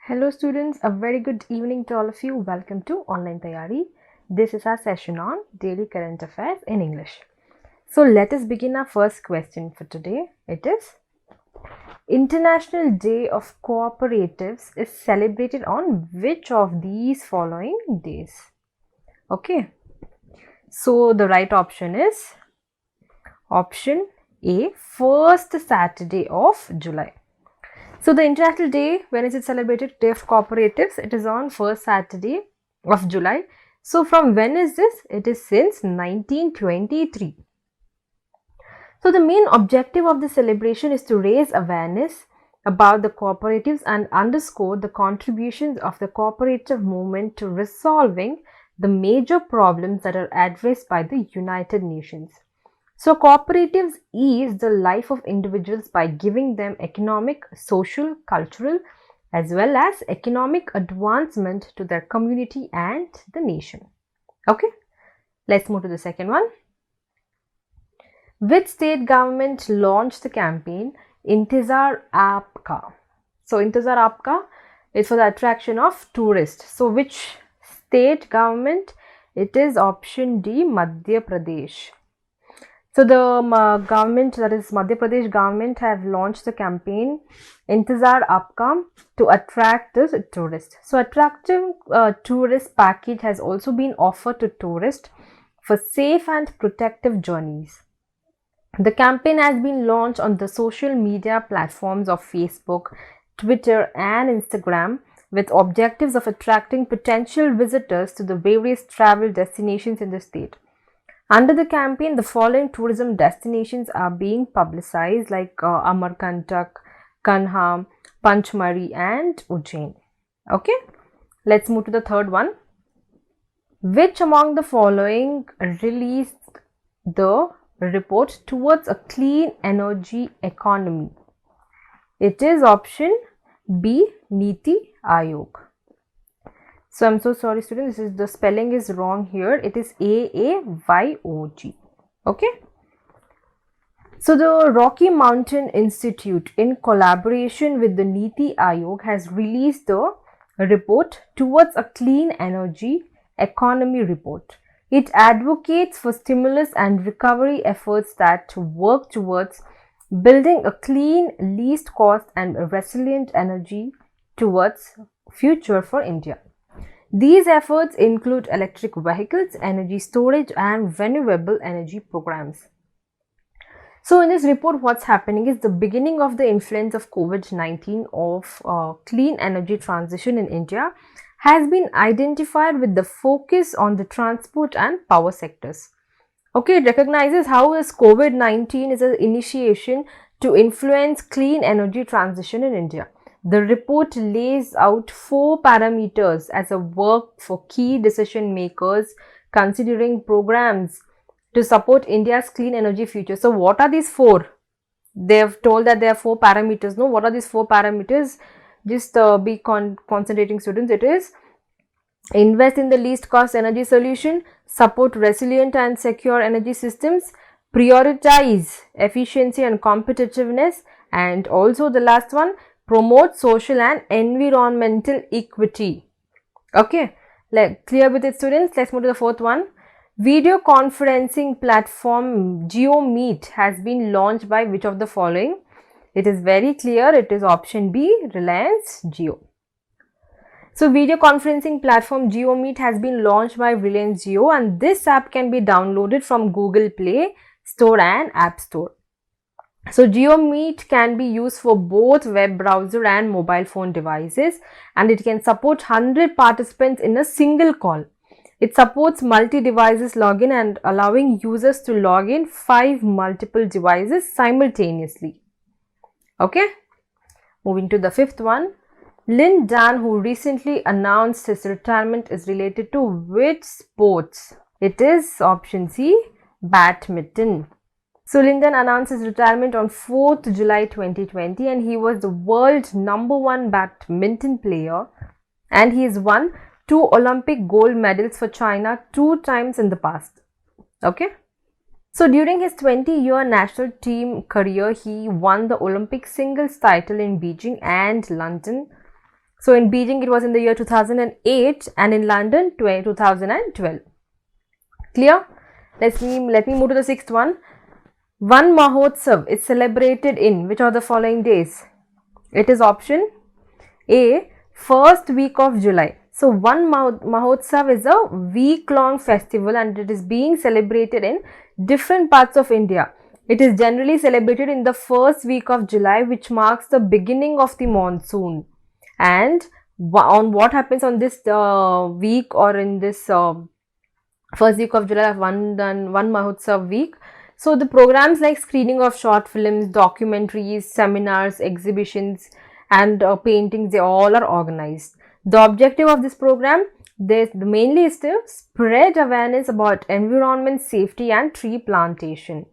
Hello students, a very good evening to all of you. Welcome to Online Tayari. This is our session on Daily Current Affairs in English. So let us begin our first question for today. It is International Day of Cooperatives is celebrated on which of these following days? Okay. So the right option is option A, first Saturday of July. So the International Day, when is it celebrated? Day of Cooperatives. It is on first Saturday of July. So from when is this? It is since 1923. So the main objective of the celebration is to raise awareness about the cooperatives and underscore the contributions of the cooperative movement to resolving the major problems that are addressed by the United Nations. So cooperatives ease the life of individuals by giving them economic, social, cultural, as well as economic advancement to their community and the nation. Okay, let's move to the second one. Which state government launched the campaign Intezar Aapka? So Intezar Aapka is for the attraction of tourists. So which state government? It is option D, Madhya Pradesh. So the government, that is Madhya Pradesh government, have launched the campaign Intezar Aapka to attract the tourists. So attractive tourist package has also been offered to tourists for safe and protective journeys. The campaign has been launched on the social media platforms of Facebook, Twitter and Instagram with objectives of attracting potential visitors to the various travel destinations in the state. Under the campaign, the following tourism destinations are being publicized like Amarkantak, Kanha, Panchmari and Ujjain. Okay, let's move to the third one. Which among the following released the report towards a clean energy economy? It is option B, Niti Aayog. So I'm so sorry students, the spelling is wrong here. It is AAYOG. Okay. So the Rocky Mountain Institute in collaboration with the Niti Aayog has released the report towards a clean energy economy report. It advocates for stimulus and recovery efforts that work towards building a clean, least cost and resilient energy towards future for India. These efforts include electric vehicles, energy storage and renewable energy programs. So in this report, what's happening is the beginning of the influence of COVID-19 of clean energy transition in India has been identified with the focus on the transport and power sectors. Okay, it recognizes how this COVID-19 is an initiation to influence clean energy transition in India. The report lays out 4 parameters as a work for key decision makers considering programs to support India's clean energy future. So what are these 4? They have told that there are 4 parameters. No, what are these 4 parameters? Just be concentrating students. It is invest in the least cost energy solution, support resilient and secure energy systems, prioritize efficiency and competitiveness, and also the last one, promote social and environmental equity. Okay, clear with it students? Let's move to the fourth one. Video conferencing platform JioMeet has been launched by which of the following? It is very clear. It is option B, Reliance Jio. So video conferencing platform JioMeet has been launched by Reliance Jio and this app can be downloaded from Google Play Store and App Store. So JioMeet can be used for both web browser and mobile phone devices and it can support 100 participants in a single call. It supports multi-devices login and allowing users to log in 5 multiple devices simultaneously. Okay, moving to the fifth one. Lin Dan, who recently announced his retirement, is related to which sports? It is option C, badminton. So Lin Dan announced his retirement on 4th July 2020 and he was the world #1 badminton player and he has won 2 Olympic gold medals for China 2 times in the past. Okay. So during his 20-year national team career, he won the Olympic singles title in Beijing and London, So in Beijing it was in the year 2008 and in London 2012. Clear? Let me move to the sixth one. Van Mahotsav is celebrated in which of the following days? It is option A, first week of July. So Van Mahotsav is a week-long festival and it is being celebrated in different parts of India. It is generally celebrated in the first week of July, which marks the beginning of the monsoon. And on what happens on this week or in this first week of July of Van Mahotsav week. So the programs like screening of short films, documentaries, seminars, exhibitions and paintings, they all are organized. The objective of this program, mainly is to spread awareness about environment safety and tree plantation.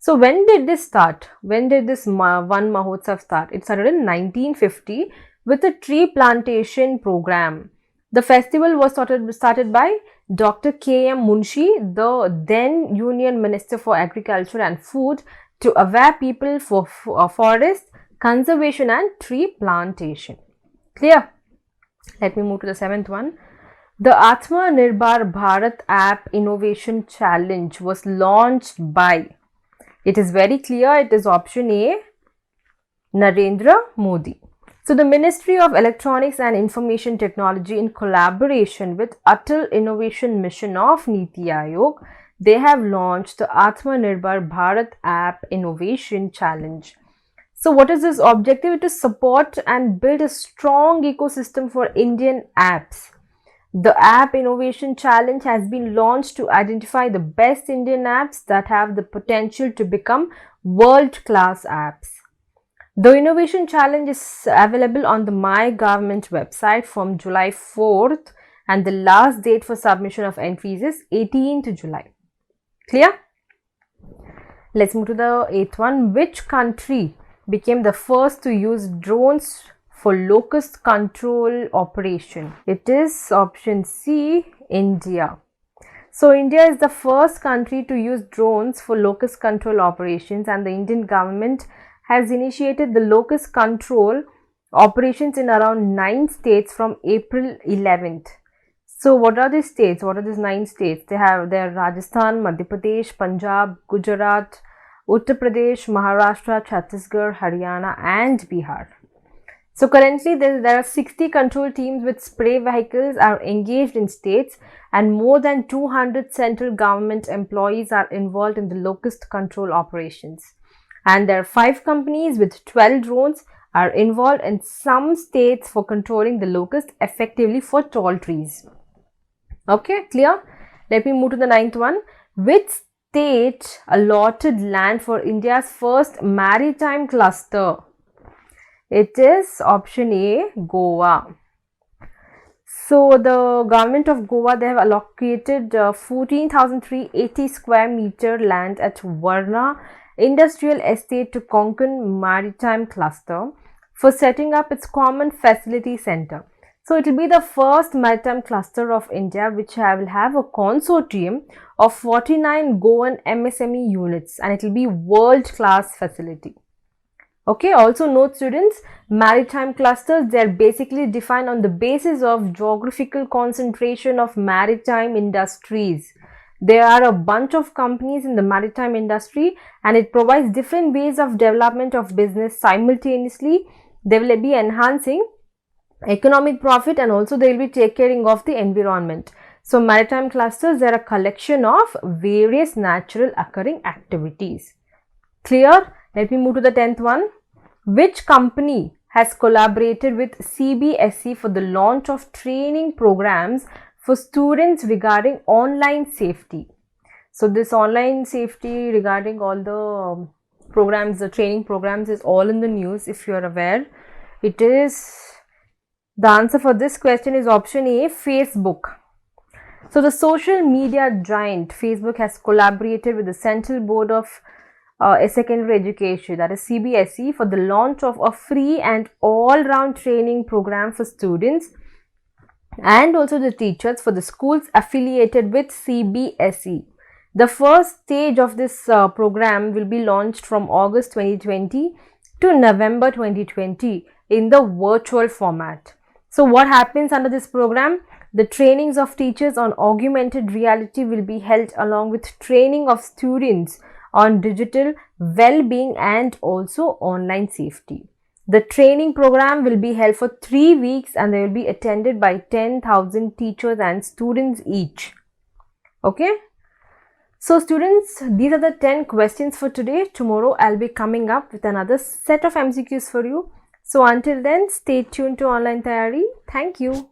So when did this start? When did this Van Mahotsav start? It started in 1950 with a tree plantation program. The festival was started by Dr. K.M. Munshi, the then Union Minister for Agriculture and Food, to aware people for forest conservation and tree plantation. Clear? Let me move to the seventh one. The Atmanirbhar Bharat App Innovation Challenge was launched by, it is very clear, it is option A, Narendra Modi. So the Ministry of Electronics and Information Technology, in collaboration with Atal Innovation Mission of Niti Aayog, they have launched the Atmanirbhar Bharat App Innovation Challenge. So what is this objective? It is support and build a strong ecosystem for Indian apps. The App Innovation Challenge has been launched to identify the best Indian apps that have the potential to become world-class apps. The Innovation Challenge is available on the My Government website from July 4th and the last date for submission of entries is 18th July. Clear? Let's move to the eighth one. Which country became the first to use drones for locust control operation? It is option C, India. So India is the first country to use drones for locust control operations, and the Indian government has initiated the locust control operations in around 9 states from April 11th. So what are these states? What are these 9 states? They are Rajasthan, Madhya Pradesh, Punjab, Gujarat, Uttar Pradesh, Maharashtra, Chhattisgarh, Haryana and Bihar. So currently there are 60 control teams with spray vehicles are engaged in states, and more than 200 central government employees are involved in the locust control operations. And there are 5 companies with 12 drones are involved in some states for controlling the locust effectively for tall trees. Okay, clear? Let me move to the 9th one. Which state allotted land for India's first maritime cluster? It is option A, Goa. So the government of Goa, they have allocated 14,380 square meter land at Varna Industrial Estate to Konkan Maritime Cluster for setting up its Common Facility Center. So it will be the first maritime cluster of India which will have a consortium of 49 Goan MSME units, and it will be world-class facility. Okay, also note students, maritime clusters, they are basically defined on the basis of geographical concentration of maritime industries. There are a bunch of companies in the maritime industry, and it provides different ways of development of business simultaneously. They will be enhancing economic profit, and also they will be taking care of the environment. So maritime clusters, they are a collection of various natural occurring activities. Clear? Let me move to the 10th one. Which company has collaborated with CBSE for the launch of training programs for students regarding online safety? So this online safety regarding all the programs, the training programs is all in the news if you are aware. It is, the answer for this question is option A, Facebook. So the social media giant Facebook has collaborated with the Central Board of Secondary Education, that is CBSE, for the launch of a free and all-round training program for students and also the teachers for the schools affiliated with CBSE. The first stage of this program will be launched from August 2020 to November 2020 in the virtual format. So what happens under this program? The trainings of teachers on augmented reality will be held along with training of students on digital well-being and also online safety. The training program will be held for 3 weeks and they will be attended by 10,000 teachers and students each. Okay. So students, these are the 10 questions for today. Tomorrow I'll be coming up with another set of MCQs for you. So until then, stay tuned to Online Tayari. Thank you.